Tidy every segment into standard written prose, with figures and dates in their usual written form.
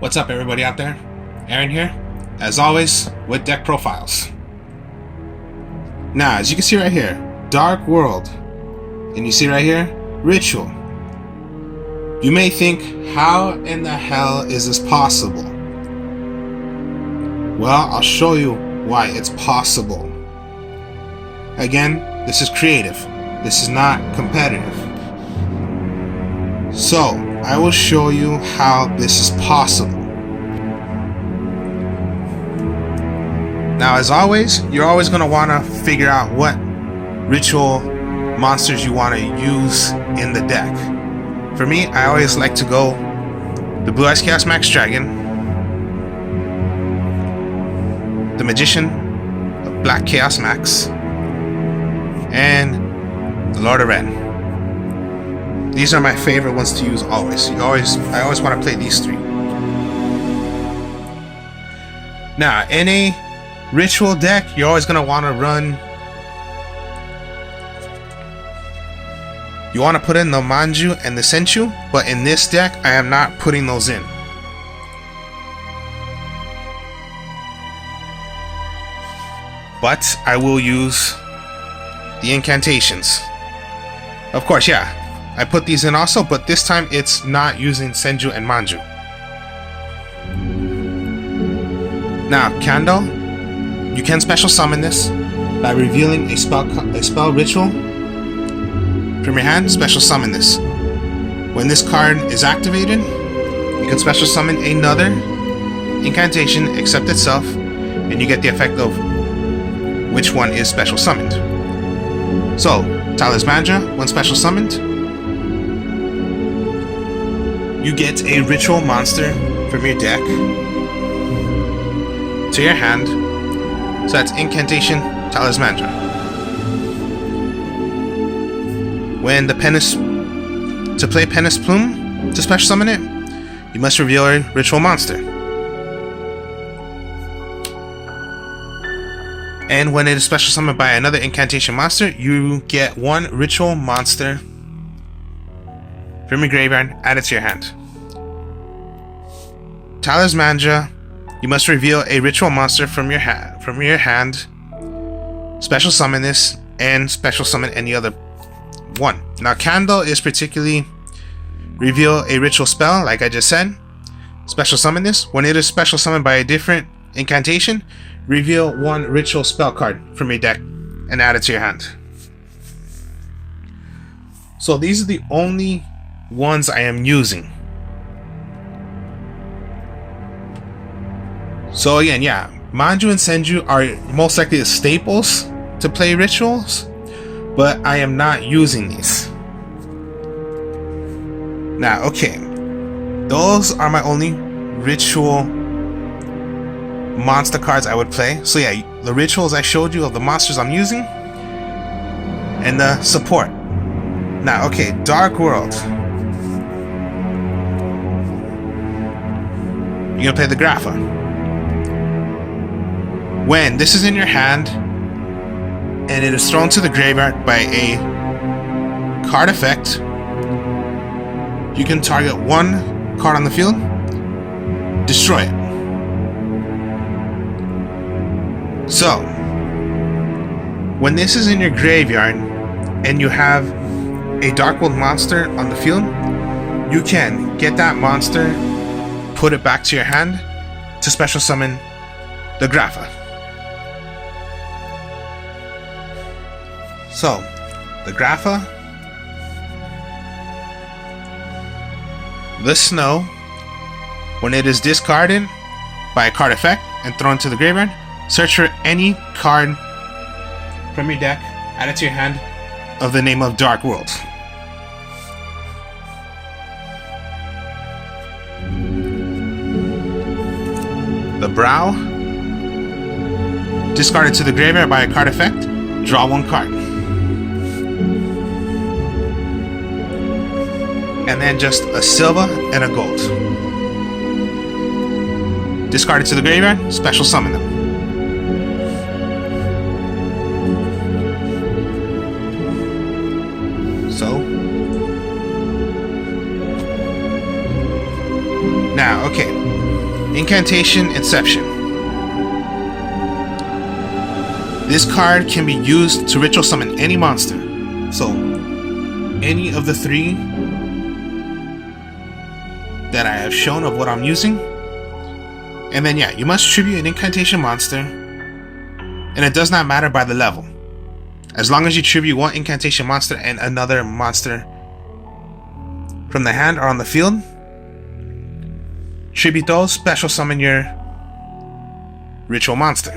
What's up, everybody out there? Aaron here, as always, with Deck Profiles. Now, as you can see right here, Darkworld, and you see right here, Ritual. You may think, how in the hell is this possible? Well, I'll show you why it's possible. Again, this is creative. This is not competitive. So, I will show you how this is possible. Now, as always, you're always going to want to figure out what ritual monsters you want to use in the deck. For me, I always like to go the Blue Eyes Chaos Max Dragon, the Magician of Black Chaos Max, and the Lord of Red. These are my favorite ones to use always. I always want to play these three. Now, in a ritual deck, you're always going to want to run. You want to put in the Manju and the Senchu, but in this deck, I am not putting those in. But I will use the incantations. Of course, yeah. I put these in also, but this time it's not using Senju and Manju. Now, Candle, you can special summon this by revealing a spell ritual from your hand. Special summon this. When this card is activated, you can special summon another incantation except itself, and you get the effect of which one is special summoned. So, Talismandra, when special summoned, you get a ritual monster from your deck to your hand. So that's Incantation Talismandra. When the to play Pennis Plume, to special summon it, you must reveal a ritual monster. And when it is special summoned by another incantation monster, you get one ritual monster from your graveyard added to your hand. Talismandra, you must reveal a ritual monster from your hand, special summon this, and special summon any other one. Now, Candle is particularly reveal a ritual spell, like I just said. Special summon this. When it is special summoned by a different incantation, reveal one ritual spell card from your deck and add it to your hand. So these are the only ones I am using. So again, yeah, Manju and Senju are most likely the staples to play rituals, but I am not using these. Now, okay, those are my only ritual monster cards I would play. So yeah, the rituals I showed you of the monsters I'm using, and the support. Now, okay, Darkworld. You're gonna play the Grapha. When this is in your hand and it is thrown to the graveyard by a card effect, you can target one card on the field, destroy it. So, when this is in your graveyard and you have a Darkworld monster on the field, you can get that monster, put it back to your hand to special summon the Grapha. So, the Grapha, the Snow, when it is discarded by a card effect and thrown to the graveyard, search for any card from your deck, add it to your hand of the name of Darkworld. The Brow, discarded to the graveyard by a card effect, draw one card. And then just a silver and a gold. Discarded to the graveyard, special summon them. So, now, okay. Incantation Inception. This card can be used to ritual summon any monster. So, any of the 3 that I have shown of what I'm using. And then yeah, you must tribute an incantation monster, and it does not matter by the level. As long as you tribute 1 incantation monster and another monster from the hand or on the field, tribute those, special summon your ritual monster.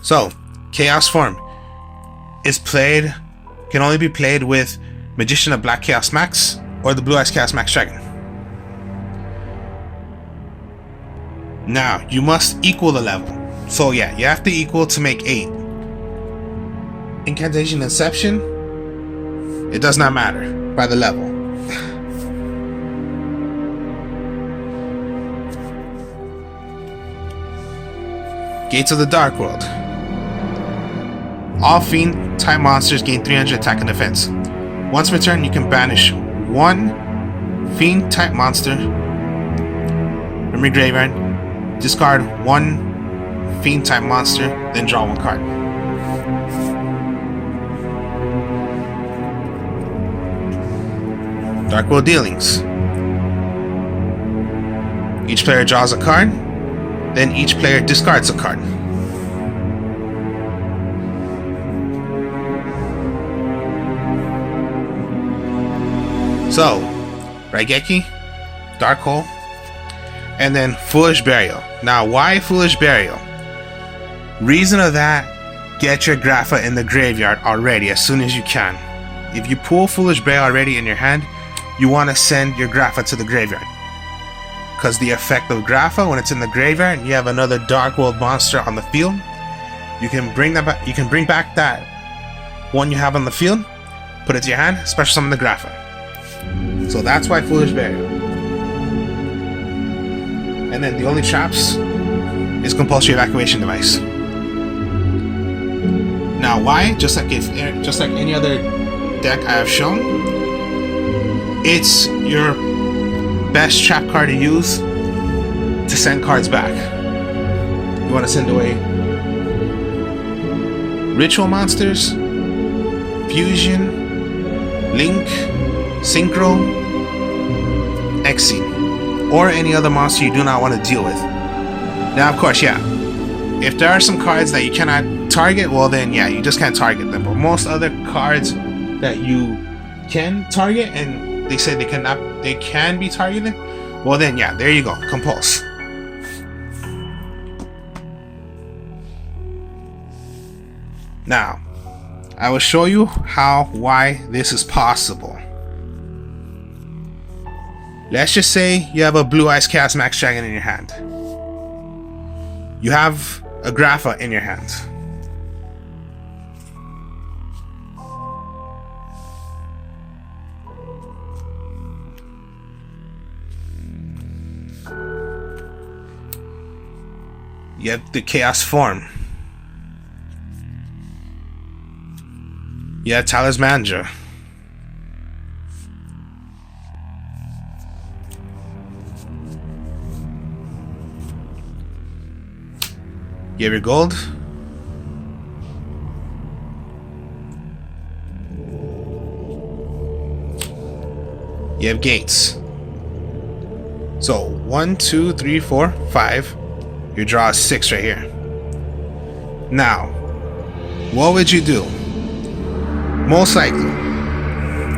So, Chaos form is played, can only be played with Magician of Black Chaos Max or the Blue Eyes Chaos Max Dragon. Now, you must equal the level. So yeah, you have to equal to make 8. Incantation Inception, it does not matter by the level. Gates of the Darkworld. All Fiend type monsters gain 300 attack and defense. Once per turn, you can banish 1 Fiend type monster from your graveyard, discard 1 Fiend type monster, then draw 1 card. Darkworld dealings. Each player draws a card, then each player discards a card. So, Raigeki, Dark Hole, and then Foolish Burial. Now, why Foolish Burial? Reason of that, get your Grapha in the graveyard already as soon as you can. If you pull Foolish Burial already in your hand, you want to send your Grapha to the graveyard. Because the effect of Grapha, when it's in the graveyard and you have another Darkworld monster on the field, you can bring that back. You can bring back that one you have on the field, put it to your hand, special summon the Grapha. So that's why Foolish Burial. And then the only traps is Compulsory Evacuation Device. Now why? Just like any other deck I have shown, it's your best trap card to use to send cards back. You want to send away Ritual Monsters, Fusion, Link, Synchro, Exceed, or any other monster you do not want to deal with. Now, of course, yeah, if there are some cards that you cannot target, well then, yeah, you just can't target them. But most other cards that you can target, and they say they can be targeted, well then, yeah, there you go, Compulse. Now, I will show you why this is possible. Let's just say you have a Blue Eyes Chaos Max Dragon in your hand. You have a Grapha in your hand. You have the Chaos form. You have Talismandra. You have your gold. You have gates. So 1, 2, 3, 4, 5. Your draw is 6 right here. Now, what would you do? Most likely,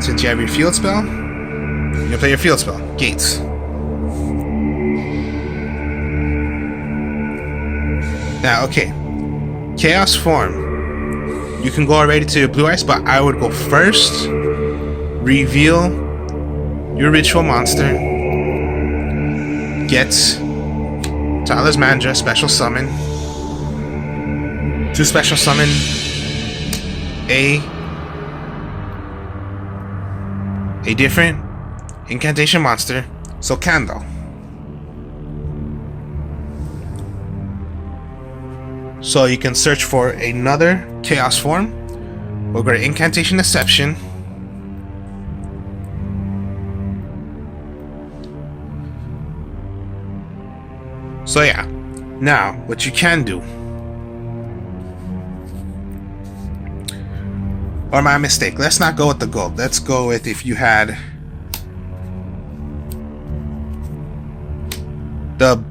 since you have your field spell, you're gonna play your field spell, gates. Now, okay, Chaos form. You can go already to your Blue Eyes, but I would go first, reveal your ritual monster, get Talismandra, special summon, to special summon a different incantation monster, so Candle. So you can search for another Chaos form. We'll go to Incantation Deception. So yeah, now what you can do, or my mistake, let's not go with the gold. Let's go with if you had the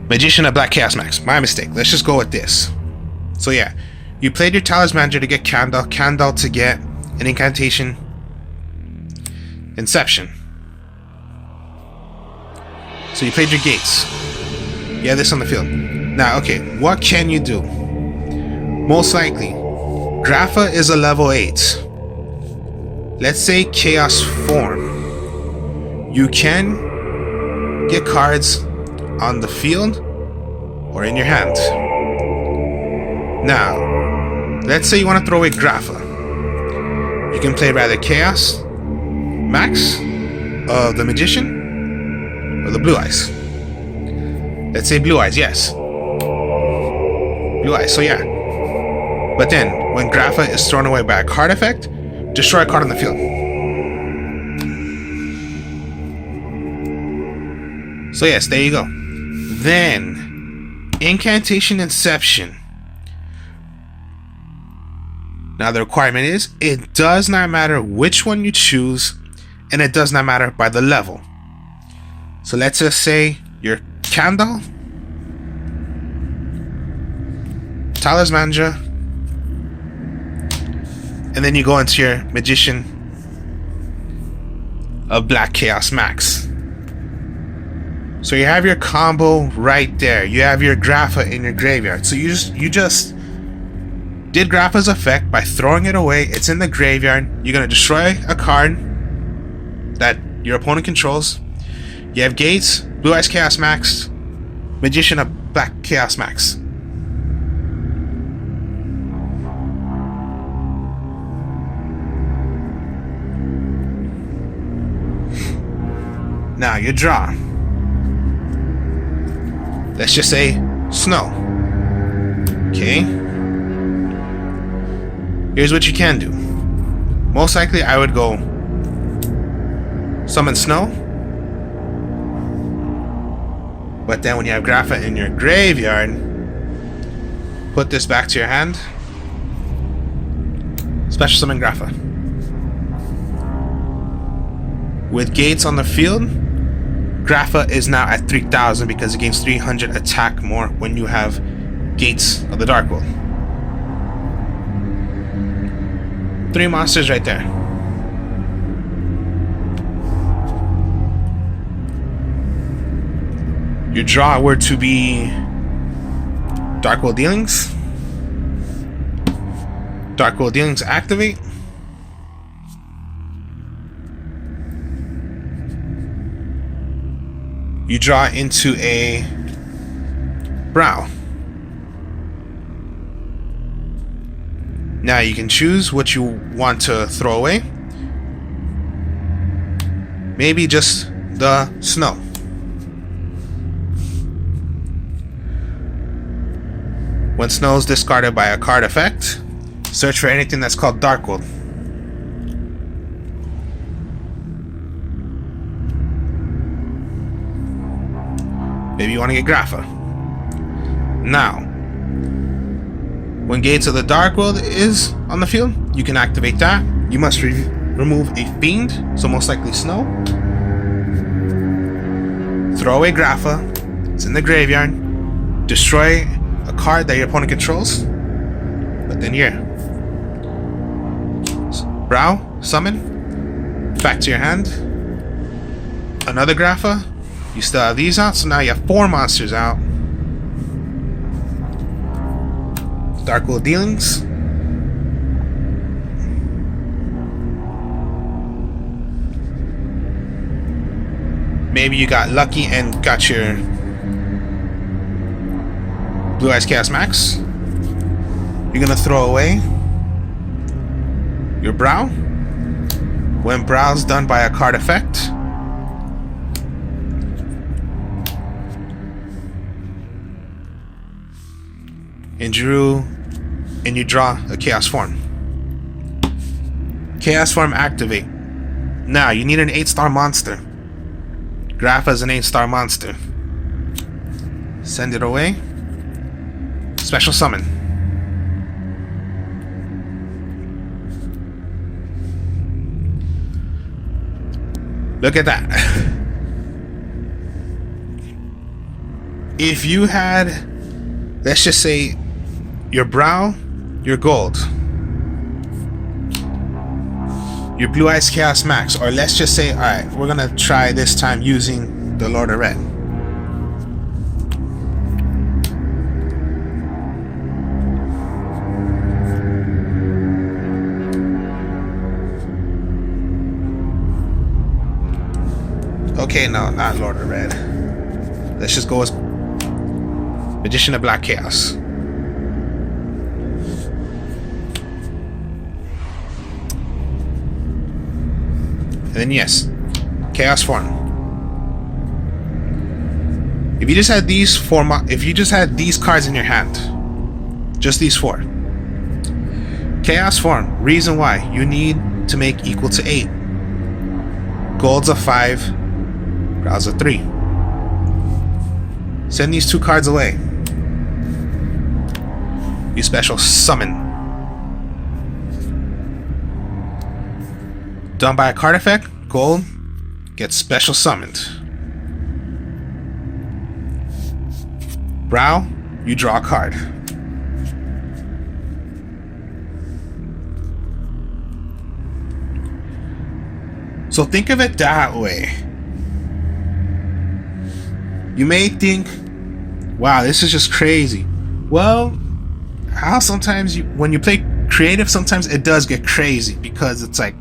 Magician of Black Chaos Max. My mistake. Let's just go with this. So yeah, you played your Talismanager to get Candle, Candle to get an incantation, Inception. So you played your gates. You have this on the field. Now, okay, what can you do? Most likely, Grapha is a level 8. Let's say Chaos Form. You can get cards on the field or in your hand. Now, let's say you want to throw away Grapha. You can play rather Chaos Max of the Magician or the Blue Eyes. Let's say Blue Eyes, yes. Blue Eyes, so yeah. But then, when Grapha is thrown away by a card effect, destroy a card on the field. So yes, there you go. Then, Incantation Inception. Now the requirement is, it does not matter which one you choose, and it does not matter by the level. So let's just say your Candle, Talismanager, and then you go into your Magician of Black Chaos Max. So you have your combo right there. You have your Grapha in your graveyard. So you just did Grapha's effect by throwing it away. It's in the graveyard. You're gonna destroy a card that your opponent controls. You have gates, Blue Eyes Chaos Max, Magician of Black Chaos Max. Now you draw. Let's just say Snow. Okay. Here's what you can do. Most likely I would go summon Snow. But then when you have Grapha in your graveyard, put this back to your hand. Special summon Grapha. With gates on the field, Grapha is now at 3000 because it gains 300 attack more when you have gates of the Darkworld. 3 monsters right there. Your draw were to be Darkworld Dealings. Darkworld Dealings activate. You draw into a Brow. Now you can choose what you want to throw away. Maybe just the Snow. When Snow is discarded by a card effect, search for anything that's called Darkworld. Maybe you want to get Grapha. Now, when Gates of the Darkworld is on the field, you can activate that. You must remove a Fiend, so most likely Snow. Throw away Grapha. It's in the graveyard. Destroy a card that your opponent controls. But then here. Brow, summon. Back to your hand. Another Grapha. You still have these out, so now you have 4 monsters out. Darkworld Dealings. Maybe you got lucky and got your Blue Eyes Chaos Max. You're gonna throw away your Brow. When Brow's done by a card effect, and you draw a Chaos Form. Chaos Form activate. Now you need an 8-star monster. Grapha is an 8-star monster. Send it away. Special summon. Look at that. If you had, let's just say, your brow, your gold, your Blue Eyes Chaos Max, or let's just say, alright, we're gonna try this time using the Lord of Red. Okay, no, not Lord of Red. Let's just go as Magician of Black Chaos. And then yes, Chaos form. If you just had these cards in your hand, just these 4. Chaos form. Reason why you need to make equal to 8. Gold's a 5. Brow's a 3. Send these 2 cards away. You special summon. Done by a card effect, gold gets special summoned. Brow, you draw a card. So think of it that way. You may think, wow, this is just crazy. Well, how sometimes when you play creative, sometimes it does get crazy, because it's like,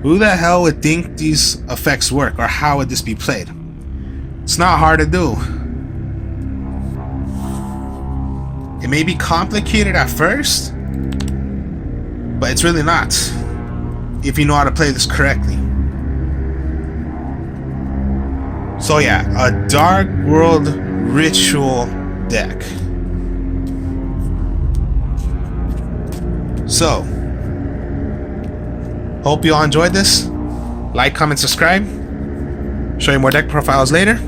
who the hell would think these effects work, or how would this be played? It's not hard to do. It may be complicated at first, but it's really not, if you know how to play this correctly. So yeah, a Darkworld ritual deck. So, hope you all enjoyed this. Like, comment, subscribe. Show you more deck profiles later.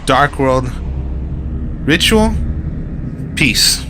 Darkworld ritual. Peace.